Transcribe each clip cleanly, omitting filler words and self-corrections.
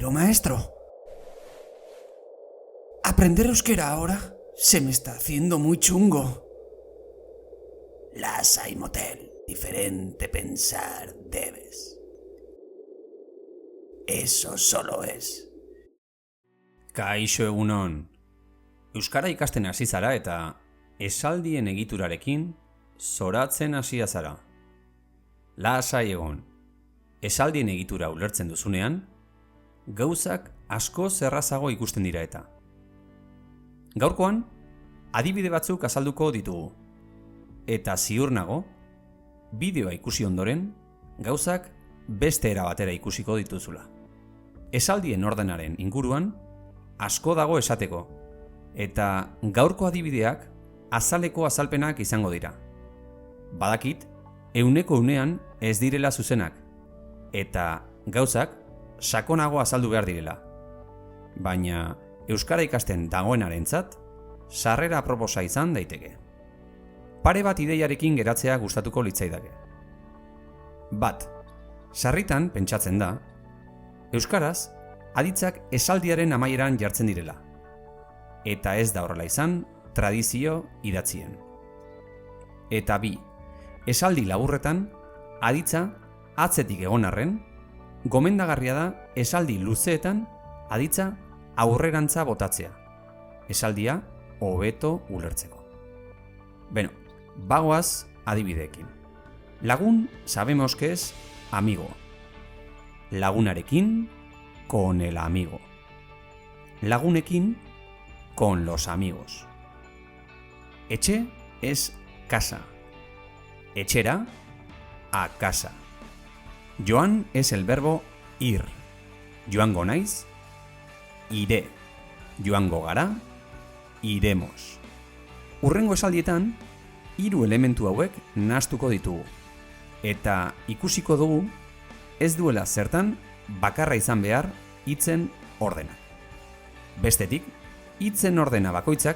Pero maestro, aprender euskera ahora se me está haciendo muy chungo. Lasai motel, diferente pensar debes. Eso solo es. Kaixo egunon. Euskara ikasten hasi zara eta esaldien egiturarekin zoratzen hasia zara. Lasai egon. Esaldien egitura ulertzen duzunean, gauzak asko errazago ikusten dira eta. Gaurkoan, adibide batzuk azalduko ditugu. Eta ziur nago, bideoa ikusi ondoren, gauzak beste era batera ikusiko dituzula. Esaldien ordenaren inguruan, asko dago esateko, eta gaurko adibideak azaleko azalpenak izango dira. Badakit, euneko unean ez direla zuzenak, eta gauzak sakonago azaldu behar direla. Baina, euskara ikasten dagoenarentzat, sarrera aproposa izan daiteke. Pare bat ideiarekin geratzea gustatuko litzaidake. Bat, sarritan pentsatzen da, euskaraz, aditzak esaldiaren amaieran jartzen direla. Eta ez da horrela izan, tradizio idatzien. Eta bi, esaldi laburretan, aditza atzetik egon arren, gomendagarria da esaldi luzeetan aditza aurrerantza botatzea. Esaldia hobeto ulertzeko. Beno, bagoaz adibideekin. Lagun sabemos que es amigo. Lagunarekin, con el amigo. Lagunekin, con los amigos. Etxe es casa. Etxera, a casa. Joan es el verbo ir. Joango naiz, iré. Joango gara, iremos. Hurrengo esaldietan, 3 elementu hauek nahastuko ditugu. Eta ikusiko dugu, ez duela zertan bakarra izan behar hitzen ordena. Bestetik, hitzen ordena bakoitzak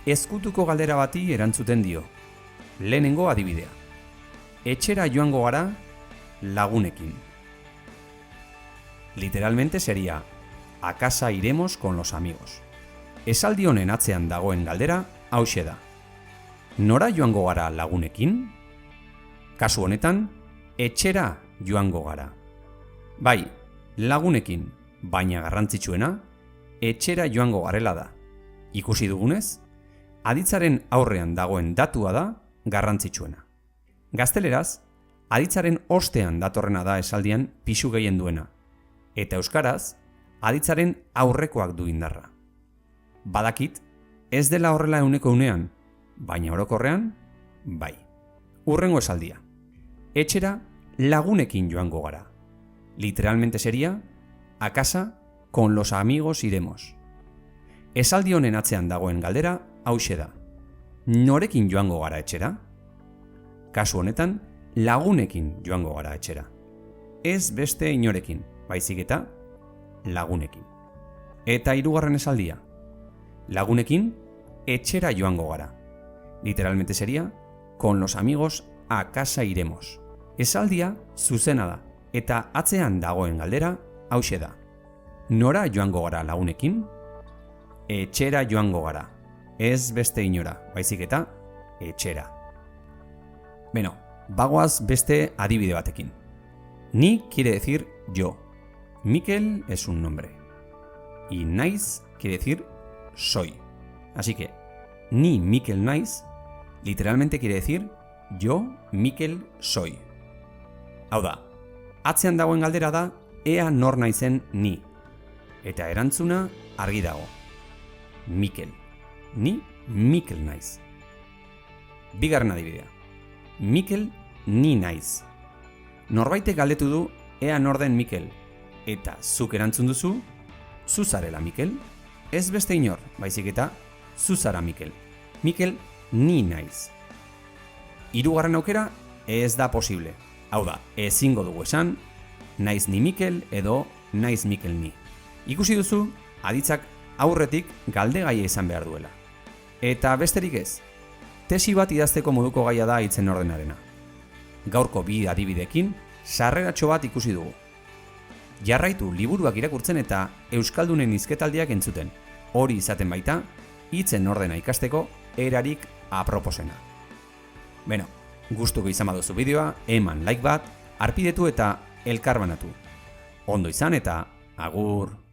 ezkutuko galdera bati erantzuten dio. Lehenengo adibidea. Etxera joango gara lagunekin. Literalmente sería, a casa iremos con los amigos. Esaldi honen atzean dagoen galdera hauxe da. Nora joango gara lagunekin? Kasu honetan, etxera joango gara. Bai, lagunekin, baina garrantzitsuena, etxera joango garela da. Ikusi dugunez, aditzaren aurrean dagoen datua da garrantzitsuena. Gazteleraz, aditzaren ostean datorrena da esaldian pisu gehien duena. Eta euskaraz, aditzaren aurrekoak du indarra. Badakit, ez dela horrela euneko unean, baina orokorrean, bai. Hurrengo esaldia. Etxera lagunekin joango gara. Literalmente sería, a casa con los amigos iremos. Esaldi honen atzean dagoen galdera hauxe da. Norekin joango gara etxera? Kasu honetan, lagunekin joango gara etxera. Ez beste inorekin, baizik eta lagunekin. Eta 3. esaldia. Lagunekin etxera joango gara. Literalmente sería, con los amigos a casa iremos. Esaldia zuzena da, eta atzean dagoen galdera hauxe da. Nora joango gara lagunekin? Etxera joango gara. Ez beste inora, baizik eta etxera. Beno, bagoaz beste adibide batekin. Ni quiere decir yo. Mikel es un nombre. Y naiz quiere decir soy. Así que, ni Mikel naiz, literalmente quiere decir yo, Mikel, soy. Hau da, atzean dagoen galdera da, ea nor naizen ni. Eta erantzuna argi dago. Mikel. Ni Mikel naiz. Bigarren adibidea. Mikel ni naiz. Norbaitek galdetu du ea nor den Mikel. Eta zuk erantzun duzu, zu zarela Mikel. Ez beste inor, baizik eta zu zara Mikel. Mikel ni naiz. 3. aukera ez da posible. Hau da, ezingo dugu esan, naiz ni Mikel edo naiz Mikel ni. Ikusi duzu, aditzak aurretik galdegaia izan behar duela. Eta besterik ez, tesi bat idazteko moduko gaia da hitzen ordenarena. Gaurko bi adibidekin sarreratxo bat ikusi dugu. Jarraitu liburuak irakurtzen eta euskaldunen hizketaldiak entzuten. Hori izaten baita, hitzen ordena ikasteko erarik aproposena. Beno, gustuko izan baduzu bideoa, eman like bat, arpidetu eta elkarbanatu. Ondo izan eta agur!